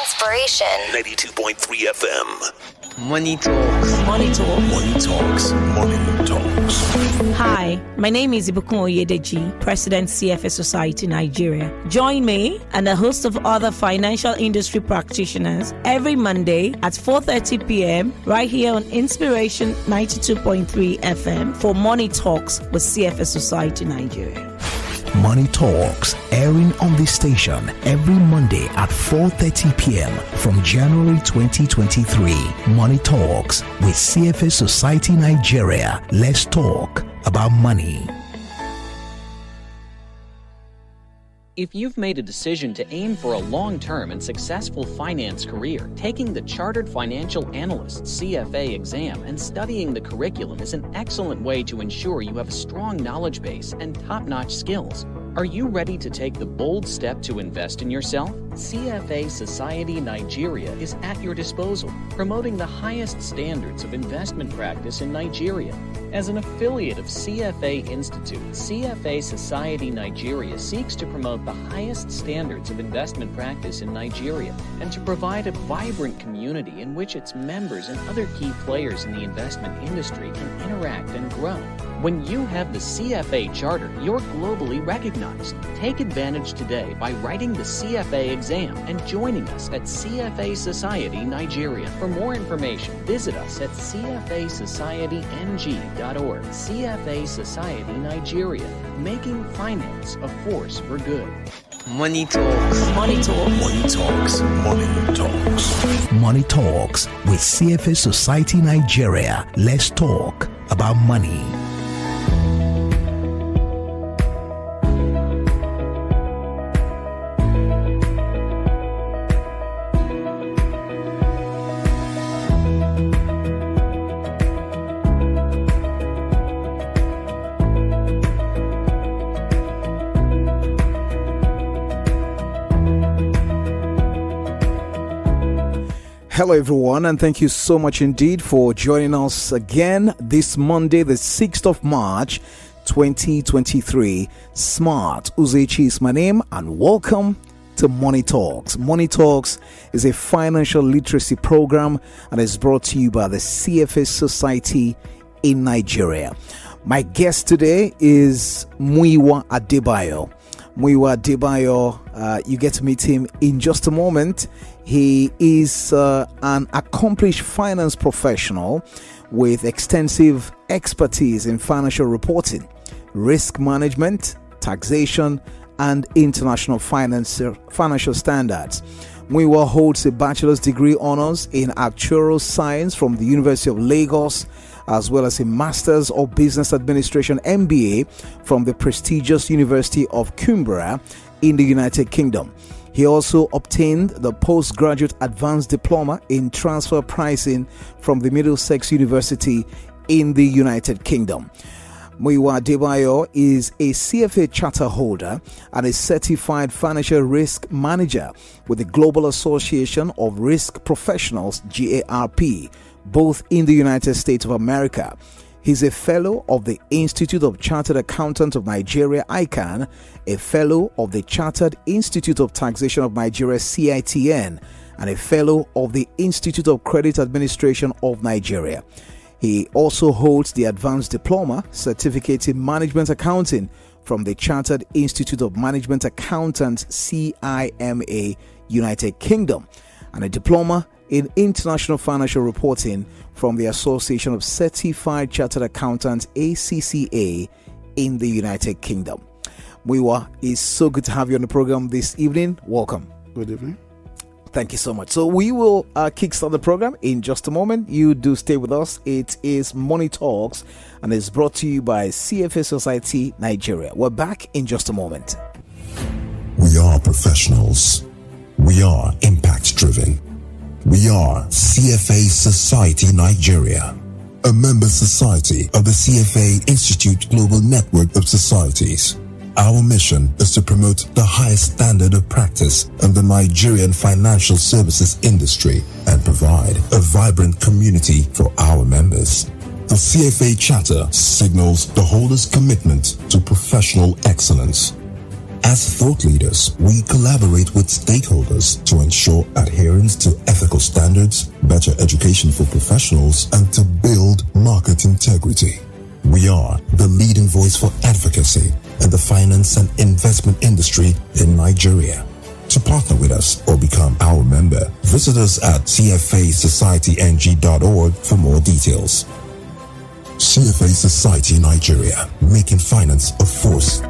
Inspiration. 92.3 FM. Money Talks. Money Talk. Money Talks. Money Talks. Hi, my name is Ibukun Oyedeji, President CFA Society Nigeria. Join me and a host of other financial industry practitioners every Monday at 4:30 p.m. right here on Inspiration 92.3 FM for Money Talks with CFA Society Nigeria. Money Talks, airing on this station every Monday at 4:30 p.m. from January 2023. Money Talks with CFA Society Nigeria. Let's talk about money. If you've made a decision to aim for a long-term and successful finance career, taking the Chartered Financial Analyst CFA exam and studying the curriculum is an excellent way to ensure you have a strong knowledge base and top-notch skills. Are you ready to take the bold step to invest in yourself? CFA Society Nigeria is at your disposal, promoting the highest standards of investment practice in Nigeria. As an affiliate of CFA Institute, CFA Society Nigeria seeks to promote the highest standards of investment practice in Nigeria and to provide a vibrant community in which its members and other key players in the investment industry can interact and grow. When you have the CFA Charter, you're globally recognized. Take advantage today by writing the CFA exam and joining us at CFA Society Nigeria. For more information, visit us at cfasocietyn.org. CFA Society Nigeria, making finance a force for good. Money Talks. Money Talk. Money Talks. Money Talks. Money Talks with CFA Society Nigeria. Let's talk about money. Hello everyone, and thank you so much indeed for joining us again this Monday, the 6th of March 2023. Smart Uzechi is my name, and welcome to Money Talks. Money Talks is a financial literacy program and is brought to you by the CFA Society in Nigeria. My guest today is Olumuyiwa Adebayo. Olumuyiwa Adebayo, you get to meet him in just a moment. He is an accomplished finance professional with extensive expertise in financial reporting, risk management, taxation, and international financial standards. Olumuyiwa holds a bachelor's degree honors in actuarial science from the University of Lagos, as well as a Master's of Business Administration MBA from the prestigious University of Cumbria in the United Kingdom. He also obtained the Postgraduate Advanced Diploma in Transfer Pricing from the Middlesex University in the United Kingdom. Olumuyiwa Adebayo is a CFA charter holder and a certified financial risk manager with the Global Association of Risk Professionals, GARP, both in the United States of America. He's a fellow of the Institute of Chartered Accountants of Nigeria, ICANN, a fellow of the Chartered Institute of Taxation of Nigeria, CITN, and a fellow of the Institute of Credit Administration of Nigeria. He also holds the Advanced Diploma Certificate in Management Accounting from the Chartered Institute of Management Accountants, CIMA, United Kingdom, and a Diploma in International Financial Reporting from the Association of Certified Chartered Accountants, ACCA, in the United Kingdom. Olumuyiwa, it's so good to have you on the program this evening. Welcome. Good evening. Thank you so much. So we will kickstart the program in just a moment. You do stay with us. It is Money Talks and it's brought to you by CFA Society Nigeria. We're back in just a moment. We are professionals. We are impact driven. We are CFA Society Nigeria, a member society of the CFA Institute Global Network of Societies. Our mission is to promote the highest standard of practice in the Nigerian financial services industry and provide a vibrant community for our members. The CFA Charter signals the holders' commitment to professional excellence. As thought leaders, we collaborate with stakeholders to ensure adherence commitment to ethical standards, better education for professionals, and to build market integrity. We are the leading voice for advocacy in the finance and investment industry in Nigeria. To partner with us or become our member, visit us at cfasocietyng.org for more details. CFA Society Nigeria, making finance a force.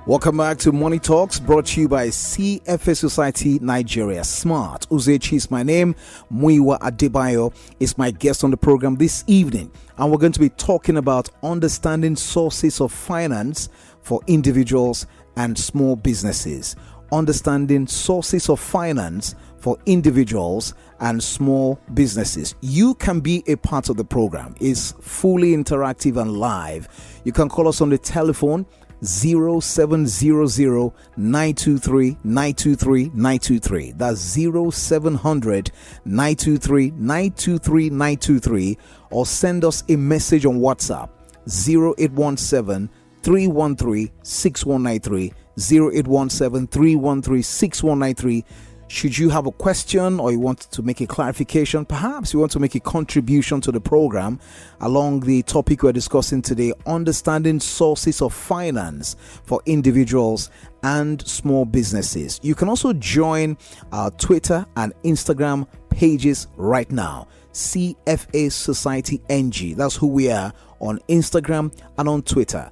Welcome back to Money Talks, brought to you by CFA Society Nigeria. Smart Uzechi is my name. Olumuyiwa Adebayo is my guest on the program this evening. And we're going to be talking about understanding sources of finance for individuals and small businesses. Understanding sources of finance for individuals and small businesses. You can be a part of the program. It's fully interactive and live. You can call us on the telephone 0700 923 923 923. That's 0700 923 923 923, or send us a message on WhatsApp 0817 313 6193 0817 313 6193. Should you have a question or you want to make a clarification, perhaps you want to make a contribution to the program along the topic we're discussing today, understanding sources of finance for individuals and small businesses. You can also join our Twitter and Instagram pages right now. CFA Society NG. That's who we are on Instagram and on Twitter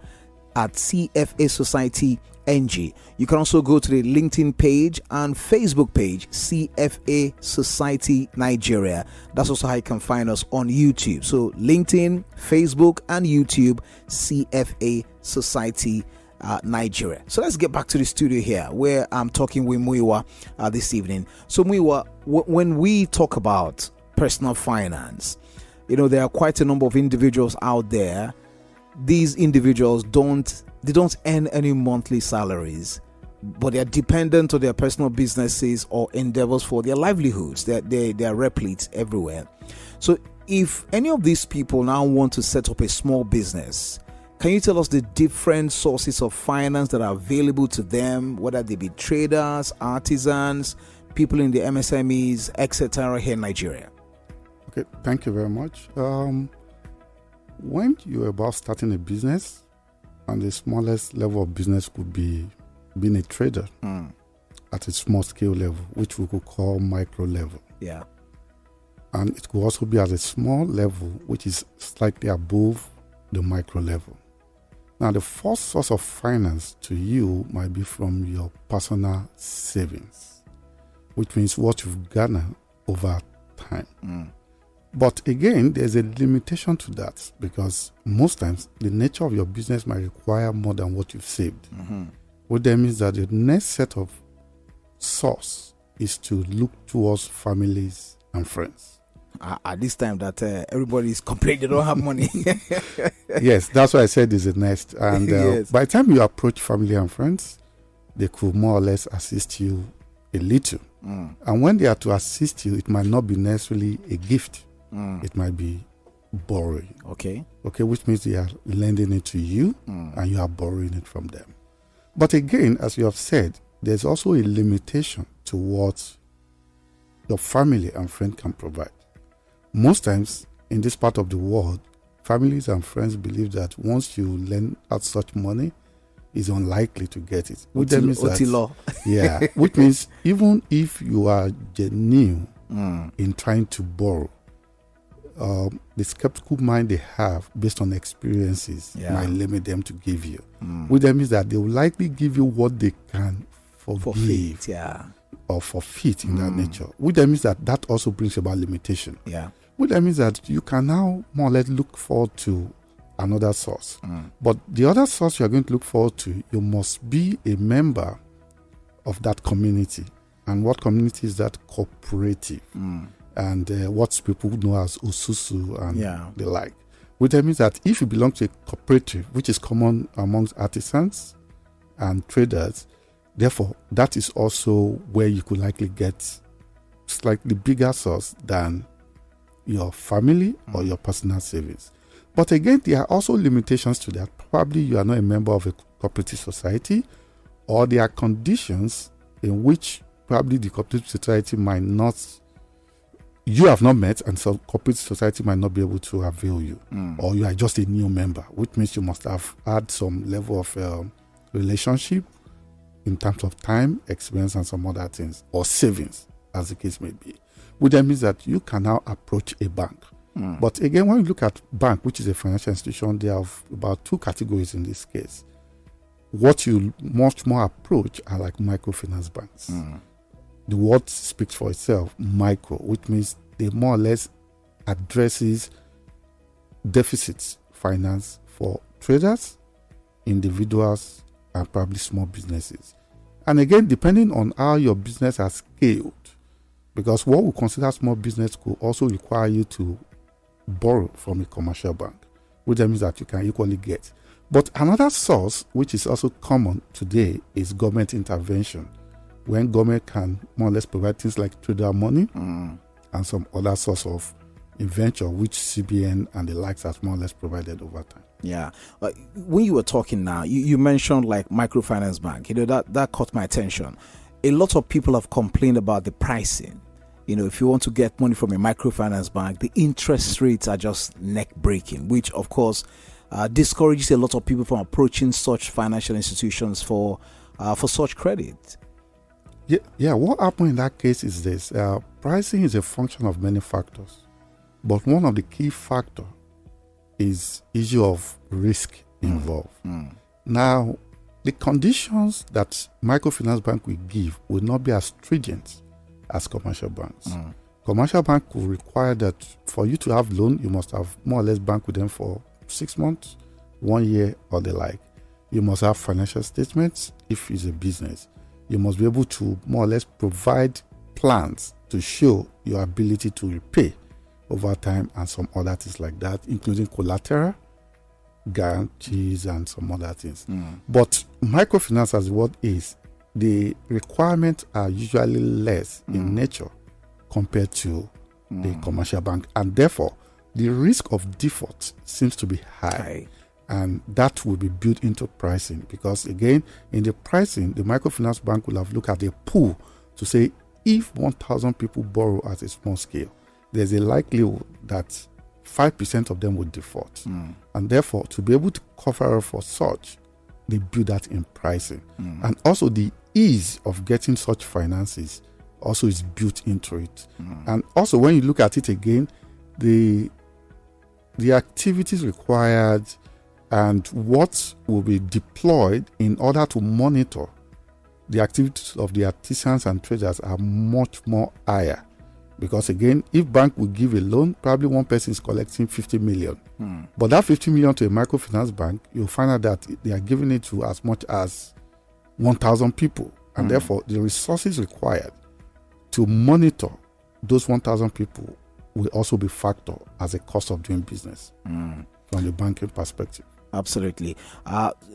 at CFA Society NG. You can also go to the LinkedIn page and Facebook page, CFA Society Nigeria. That's also how you can find us on YouTube. So LinkedIn, Facebook, and YouTube, CFA Society Nigeria. So let's get back to the studio here where I'm talking with Olumuyiwa this evening. So Olumuyiwa, when we talk about personal finance, there are quite a number of individuals out there. These individuals don't earn any monthly salaries, but they are dependent on their personal businesses or endeavors for their livelihoods. They are replete everywhere. So if any of these people now want to set up a small business, can you tell us the different sources of finance that are available to them, whether they be traders, artisans, people in the MSMEs, etc. here in Nigeria? Okay, thank you very much. When you're about starting a business, and the smallest level of business could be being a trader at a small scale level, which we could call micro level. Yeah. And it could also be at a small level, which is slightly above the micro level. Now, the first source of finance to you might be from your personal savings, which means what you've garnered over time. But again, there's a limitation to that, because most times the nature of your business might require more than what you've saved. What that means that the next set of source is to look towards families and friends. At this time that everybody is complaining they don't have money. Yes, that's why I said is the next. And Yes. By the time you approach family and friends, they could more or less assist you a little. And when they are to assist you, it might not be necessarily a gift. It might be borrowing. Okay, which means they are lending it to you and you are borrowing it from them. But again, as you have said, there's also a limitation to what your family and friend can provide. Most times in this part of the world, families and friends believe that once you lend out such money, it's unlikely to get it. Which means which means even if you are genuine in trying to borrow, the skeptical mind they have based on experiences might limit them to give you. Which means that they will likely give you what they can forgive or forfeit in that nature. Which means that also brings about limitation. Which means that you can now more or less look forward to another source. But the other source you are going to look forward to, you must be a member of that community. And what community is that? Cooperative. And what people know as Ususu and the like. Which means that if you belong to a cooperative, which is common amongst artisans and traders, therefore that is also where you could likely get slightly bigger source than your family or your personal savings. But again, there are also limitations to that. Probably you are not a member of a cooperative society, or there are conditions in which probably the cooperative society might not, you have not met, and so cooperative society might not be able to avail you, or you are just a new member, which means you must have had some level of relationship in terms of time, experience, and some other things, or savings, as the case may be. Which then means that you can now approach a bank. But again, when you look at bank, which is a financial institution, there are about two categories in this case. What you much more approach are like microfinance banks. The word speaks for itself, micro, which means they more or less addresses deficits finance for traders, individuals, and probably small businesses. And again, depending on how your business has scaled, because what we consider small business could also require you to borrow from a commercial bank, which means that you can equally get. But another source, which is also common today, is government intervention, when government can more or less provide things like trader money and some other source of invention, which CBN and the likes has more or less provided over time. Yeah. When you were talking now, you mentioned like microfinance bank. That caught my attention. A lot of people have complained about the pricing. If you want to get money from a microfinance bank, the interest rates are just neck-breaking, which of course discourages a lot of people from approaching such financial institutions for such credit. Yeah. What happened in that case is this: pricing is a function of many factors, but one of the key factors is issue of risk involved. Now, the conditions that microfinance bank will give will not be as stringent as commercial banks. Commercial bank will require that for you to have loan, you must have more or less bank with them for 6 months, 1 year, or the like. You must have financial statements if it's a business. You must be able to more or less provide plans to show your ability to repay over time and some other things like that, including collateral, guarantees, and some other things. But microfinance, as what is, the requirements are usually less in nature compared to the commercial bank, and therefore the risk of default seems to be high. And that will be built into pricing, because again, in the pricing, the microfinance bank will have looked at a pool to say if 1,000 people borrow at a small scale, there's a likelihood that 5% of them would default. And therefore, to be able to cover for such, they build that in pricing. And also the ease of getting such finances also is built into it. And also when you look at it again, the activities required and what will be deployed in order to monitor the activities of the artisans and traders are much more higher. Because again, if bank will give a loan, probably one person is collecting 50 million. But that 50 million to a microfinance bank, you'll find out that they are giving it to as much as 1,000 people. And therefore, the resources required to monitor those 1,000 people will also be factored as a cost of doing business from the banking perspective. Absolutely.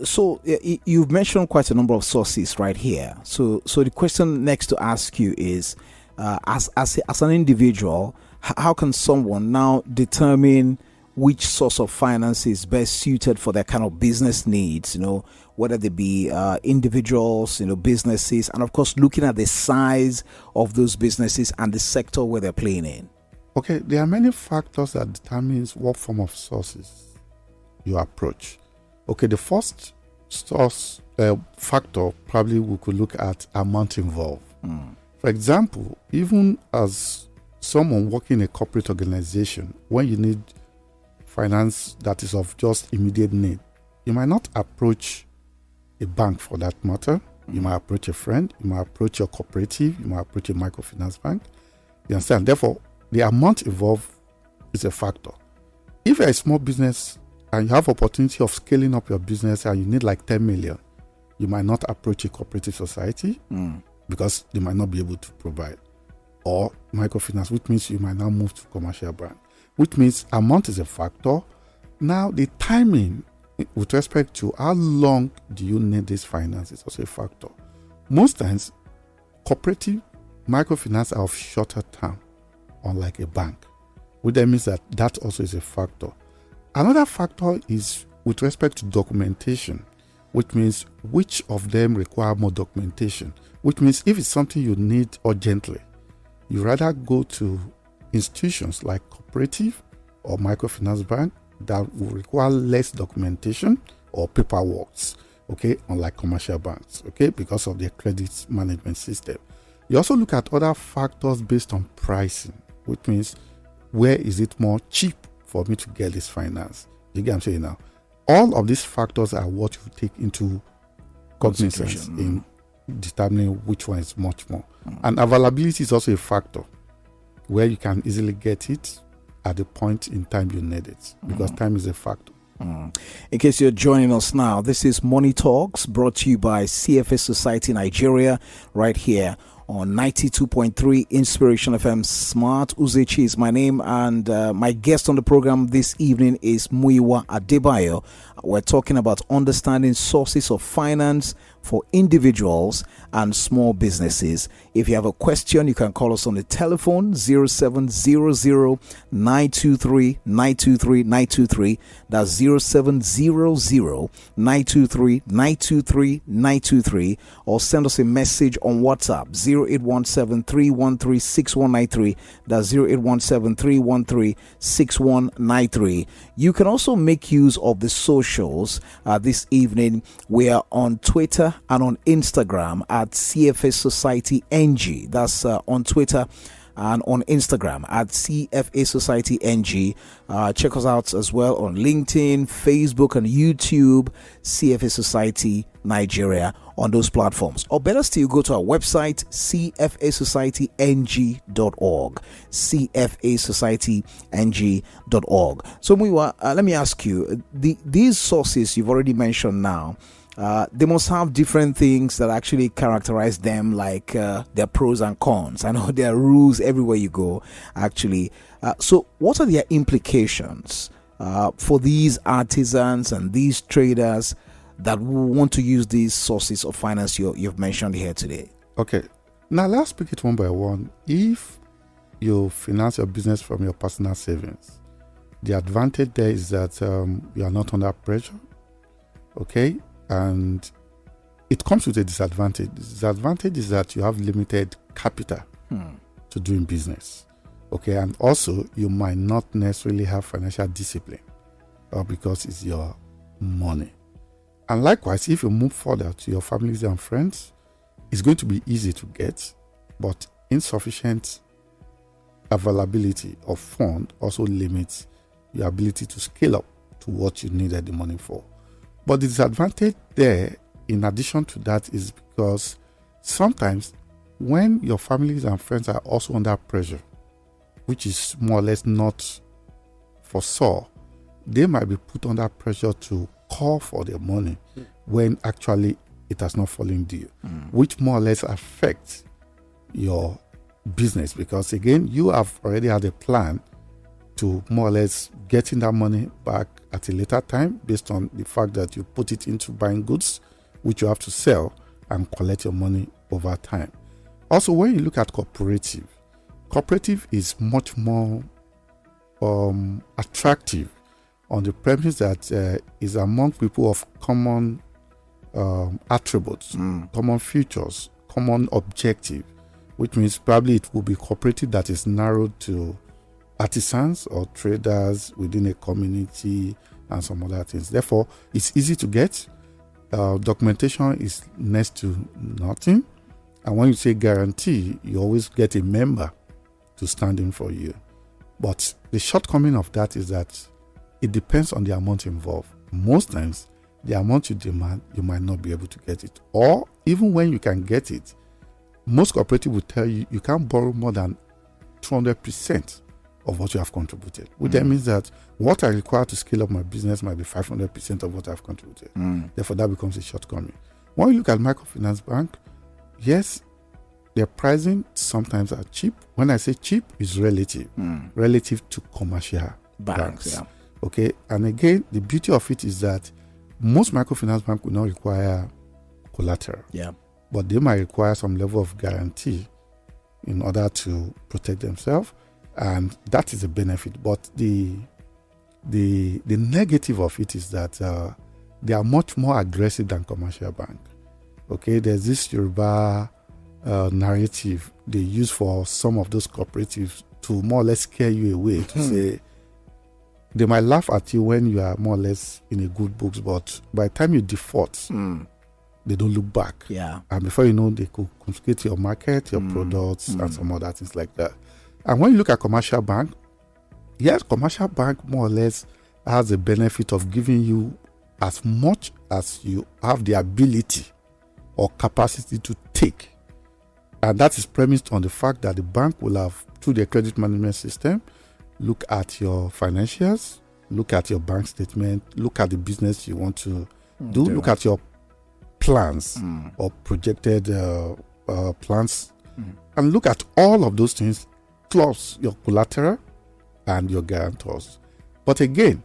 So you've mentioned quite a number of sources right here. So the question next to ask you is, as an individual, how can someone now determine which source of finance is best suited for their kind of business needs, whether they be individuals, businesses, and of course looking at the size of those businesses and the sector where they're playing in? Okay, there are many factors that determines what form of sources you approach. Okay, the first source factor probably we could look at amount involved. For example, even as someone working in a corporate organization, when you need finance that is of just immediate need, you might not approach a bank for that matter. You might approach a friend, you might approach your cooperative, you might approach a microfinance bank. You understand? Therefore, the amount involved is a factor. If you're a small business and you have opportunity of scaling up your business and you need like 10 million, you might not approach a cooperative society because they might not be able to provide. Or microfinance, which means you might now move to commercial bank, which means amount is a factor. Now, the timing with respect to how long do you need this finance is also a factor. Most times, cooperative microfinance are of shorter term, unlike a bank, which then means that also is a factor. Another factor is with respect to documentation. which means which of them require more documentation, which means if it's something you need urgently, you rather go to institutions like cooperative or microfinance bank that will require less documentation or paperwork, okay, unlike commercial banks, okay, because of their credit management system. You also look at other factors based on pricing, which means where is it more cheap for me to get this finance? You get what I'm saying now? All of these factors are what you take into cognizance in determining which one is much more. And availability is also a factor where you can easily get it at the point in time you need it, because time is a factor. In case you're joining us now, this is Money Talks, brought to you by CFA Society Nigeria, right here on 92.3 Inspiration FM. Smart Uzechi is my name, and my guest on the program this evening is Olumuyiwa Adebayo. We're talking about understanding sources of finance for individuals and small businesses. If you have a question, you can call us on the telephone 0700-923-923-923. That's 0700-923-923-923, or send us a message on WhatsApp 0817-313-6193. That's 0817-313-6193. You can also make use of the socials. This evening we are on Twitter and on Instagram at CFA Society NG. That's on Twitter and on Instagram at CFA Society NG. Check us out as well on LinkedIn, Facebook, and YouTube, CFA Society Nigeria, on those platforms. Or better still, go to our website, cfasocietynG.org, cfasocietynG.org. So, let me ask you, these sources you've already mentioned now, they must have different things that actually characterize them, like their pros and cons. I know there are rules everywhere you go, actually. So what are their implications for these artisans and these traders that want to use these sources of finance you've mentioned here today? Okay. Now let's pick it one by one. If you finance your business from your personal savings, the advantage there is that you are not under pressure. Okay. And it comes with a disadvantage. The disadvantage is that you have limited capital to doing business. Okay, and also you might not necessarily have financial discipline because it's your money. And likewise, if you move further to your families and friends, it's going to be easy to get, but insufficient availability of fund also limits your ability to scale up to what you needed the money for. But the disadvantage there, in addition to that, is because sometimes when your families and friends are also under pressure, which is more or less not foresaw, they might be put under pressure to call for their money when actually it has not fallen due, which more or less affects your business, because again, you have already had a plan to more or less getting that money back at a later time based on the fact that you put it into buying goods, which you have to sell and collect your money over time. Also, when you look at cooperative is much more attractive on the premise that is among people of common attributes, common features, common objective, which means probably it will be cooperative that is narrowed to artisans or traders within a community and some other things. Therefore, it's easy to get. Documentation is next to nothing. And when you say guarantee, you always get a member to stand in for you. But the shortcoming of that is that it depends on the amount involved. Most times, the amount you demand, you might not be able to get it. Or even when you can get it, most cooperative will tell you you can't borrow more than 200% of what you have contributed, which then means that what I require to scale up my business might be 500% of what I've contributed. Therefore, that becomes a shortcoming. When you look at microfinance bank, yes, their pricing sometimes are cheap. When I say cheap, it's relative to commercial banks. Yeah. Okay, and again, the beauty of it is that most microfinance banks will not require collateral. Yeah, but they might require some level of guarantee in order to protect themselves. And that is a benefit. But the negative of it is that they are much more aggressive than commercial bank. Okay, there's this Yoruba narrative they use for some of those cooperatives to more or less scare you away, to say they might laugh at you when you are more or less in a good books, but by the time you default, they don't look back. Yeah. And before you know, they could confiscate your market, your products, and some other things like that. And when you look at commercial bank, yes, commercial bank more or less has the benefit of giving you as much as you have the ability or capacity to take. And that is premised on the fact that the bank will have, through their credit management system, look at your financials, look at your bank statement, look at the business you want to do, look at your plans or projected plans, and look at all of those things, plus your collateral and your guarantors. But again,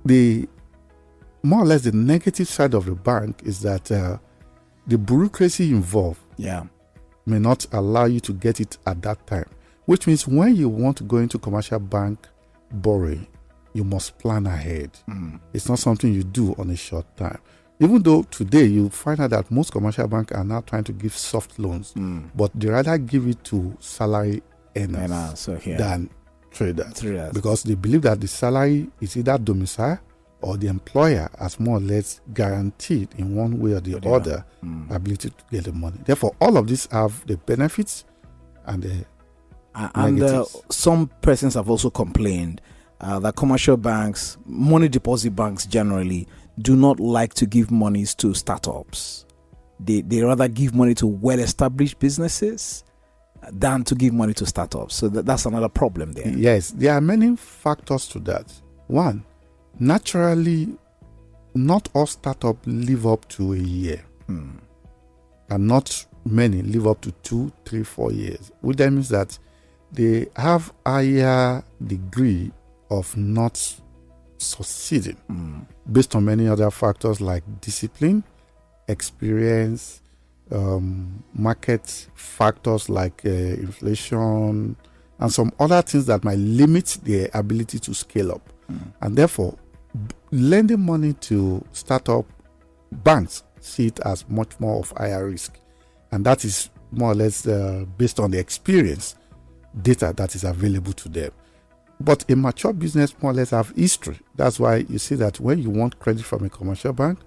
the more or less the negative side of the bank is that the bureaucracy involved may not allow you to get it at that time, which means when you want to go into commercial bank borrowing, you must plan ahead. It's not something you do on a short time. Even though today you find out that most commercial banks are now trying to give soft loans, but they rather give it to salary earners than traders, because they believe that the salary is either domicile or the employer has more or less guaranteed in one way or the other ability to get the money. Therefore, all of these have the benefits and the negatives. Some persons have also complained that commercial banks, money deposit banks generally, do not like to give monies to startups. They rather give money to well-established businesses than to give money to startups. So that's another problem there. Yes, there are many factors to that. One, naturally, not all startups live up to a year. And not many live up to 2, 3, 4 years. Which that means that they have higher degree of not succeeding based on many other factors like discipline, experience, market factors like inflation, and some other things that might limit their ability to scale up. And therefore, lending money to startup banks see it as much more of higher risk. And that is more or less based on the experience data that is available to them. But a mature business more or less have history. That's why you see that when you want credit from a commercial bank,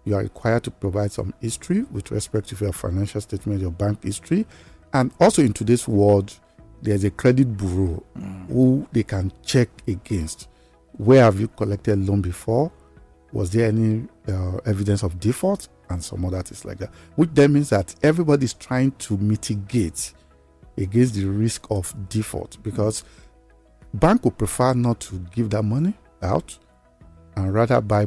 you are required to provide some history with respect to your financial statement, your bank history. And also in today's world, there's a credit bureau who they can check against. Where have you collected loan before? Was there any evidence of default? And some other things like that. Which then means that everybody's trying to mitigate against the risk of default, because bank would prefer not to give that money out and rather buy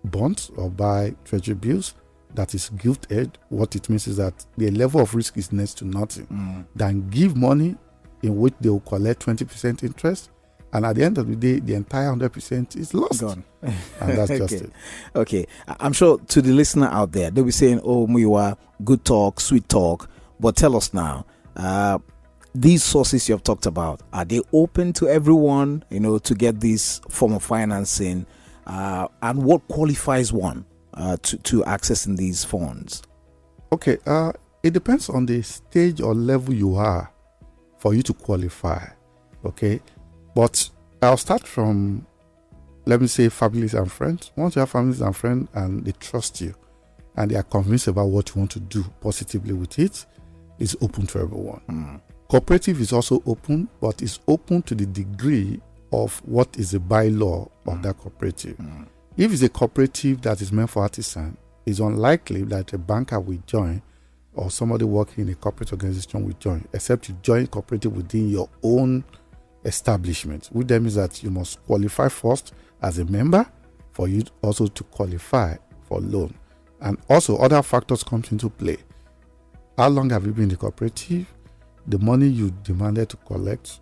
bonds or buy treasury bills that is gilt-edged. What it means is that the level of risk is next to nothing than give money in which they will collect 20% interest, and at the end of the day, the entire 100% is lost. Gone. And that's just it. Okay. I'm sure to the listener out there, they'll be saying, oh, Muyiwa, good talk, sweet talk. But tell us now, these sources you have talked about, are they open to everyone, to get this form of financing? And what qualifies one to accessing these funds? Okay. It depends on the stage or level you are for you to qualify. Okay. But I'll start from, let me say, families and friends. Once you have families and friends and they trust you and they are convinced about what you want to do positively with it, it's open to everyone. Cooperative is also open, but it's open to the degree of what is the bylaw of that cooperative. If it's a cooperative that is meant for artisan, it's unlikely that a banker will join or somebody working in a corporate organization will join, except you join cooperative within your own establishment, which then means that you must qualify first as a member for you also to qualify for loan. And also other factors come into play. How long have you been in the cooperative? The money you demanded to collect,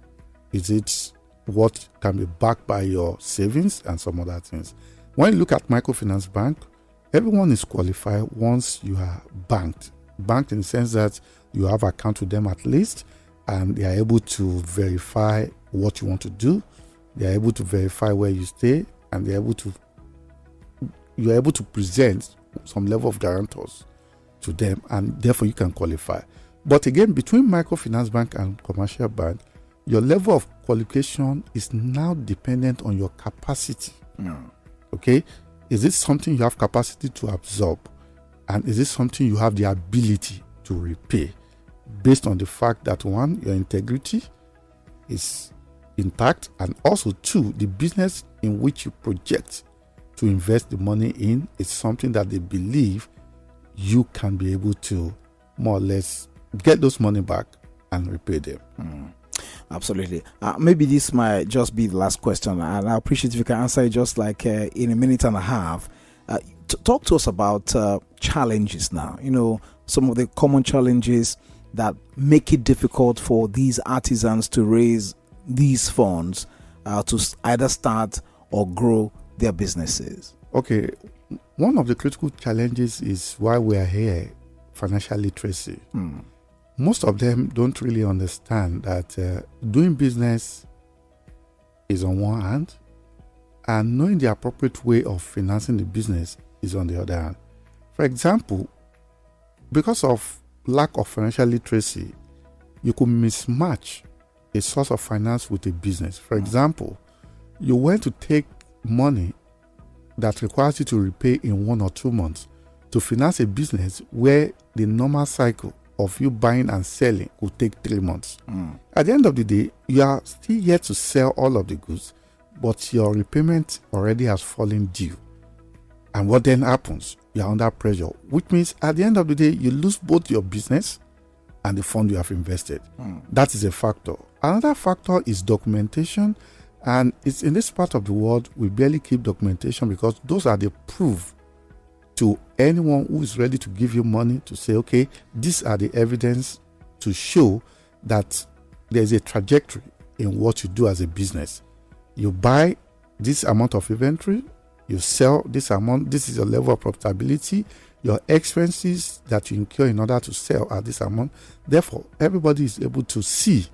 is it what can be backed by your savings and some other things? When you look at microfinance bank, everyone is qualified once you are banked. Banked in the sense that you have account with them at least, and they are able to verify what you want to do. They are able to verify where you stay, and they are able to, you're able to present some level of guarantors to them, and therefore you can qualify. But again, between microfinance bank and commercial bank, your level of qualification is now dependent on your capacity. Okay? Is it something you have capacity to absorb? And is it something you have the ability to repay? Based on the fact that, one, your integrity is intact, and also, two, the business in which you project to invest the money in is something that they believe you can be able to more or less get those money back and repay them. Absolutely. Maybe this might just be the last question, and I appreciate if you can answer it just like in a minute and a half. Talk to us about challenges now. You know, some of the common challenges that make it difficult for these artisans to raise these funds to either start or grow their businesses. Okay, one of the critical challenges is why we are here, financial literacy. Most of them don't really understand that doing business is on one hand, and knowing the appropriate way of financing the business is on the other hand. For example, because of lack of financial literacy, you could mismatch a source of finance with a business. For example, you went to take money that requires you to repay in 1 or 2 months to finance a business where the normal cycle of you buying and selling will take 3 months. At the end of the day, you are still yet to sell all of the goods, but your repayment already has fallen due. And what then happens? You are under pressure, which means at the end of the day, you lose both your business and the fund you have invested. That is a factor. Another factor is documentation. And it's in this part of the world, we barely keep documentation because those are the proof to anyone who is ready to give you money to say, okay, these are the evidence to show that there's a trajectory in what you do as a business. You buy this amount of inventory, you sell this amount, this is your level of profitability, your expenses that you incur in order to sell at this amount. Therefore, everybody is able to see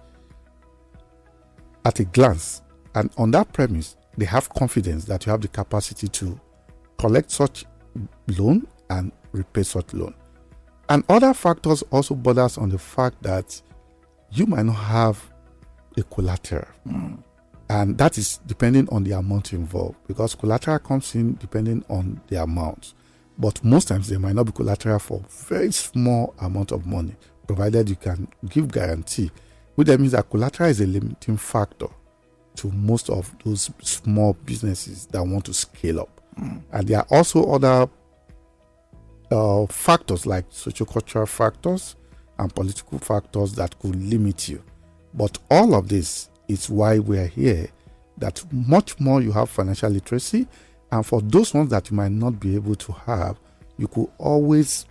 at a glance. And on that premise, they have confidence that you have the capacity to collect such loan and repay such loan. And other factors also borders on the fact that you might not have a collateral. And that is depending on the amount involved, because collateral comes in depending on the amount. But most times there might not be collateral for very small amount of money, provided you can give guarantee, which means that collateral is a limiting factor to most of those small businesses that want to scale up. And there are also other factors like sociocultural factors and political factors that could limit you. But all of this is why we are here, that much more you have financial literacy, and for those ones that you might not be able to have, you could always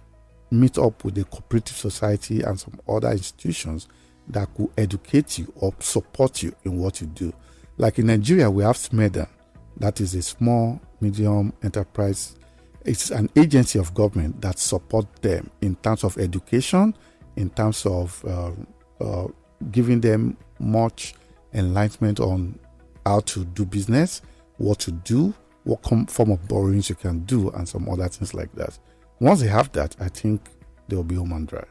meet up with the cooperative society and some other institutions that could educate you or support you in what you do. Like in Nigeria, we have SMEDA, that is a small, medium enterprise. It's an agency of government that supports them in terms of education, in terms of giving them much enlightenment on how to do business, what to do, what form of borrowings you can do, and some other things like that. Once they have that, I think they'll be home and dry.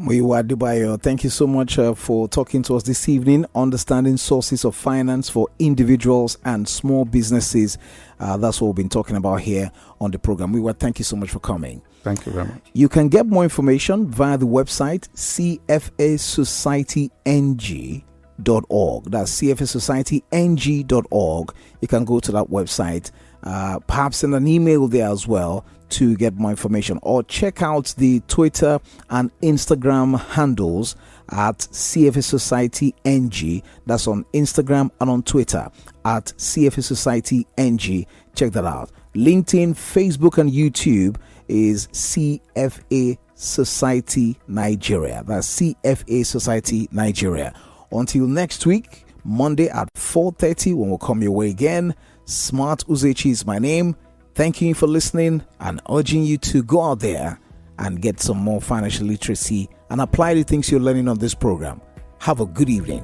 Olumuyiwa Adebayo, thank you so much for talking to us this evening. Understanding sources of finance for individuals and small businesses. That's what we've been talking about here on the program. Olumuyiwa, thank you so much for coming. Thank you very much. You can get more information via the website cfasocietyng.org. That's cfasocietyng.org. You can go to that website. Perhaps send an email there as well to get more information, or check out the Twitter and Instagram handles at CFA Society NG. That's on Instagram and on Twitter at CFA Society NG. Check that out. LinkedIn, Facebook, and YouTube is CFA Society Nigeria. That's CFA Society Nigeria. Until next week, Monday at 4:30, when we'll come your way again. Smart Uzechi is my name. Thank you for listening and urging you to go out there and get some more financial literacy and apply the things you're learning on this program. Have a good evening.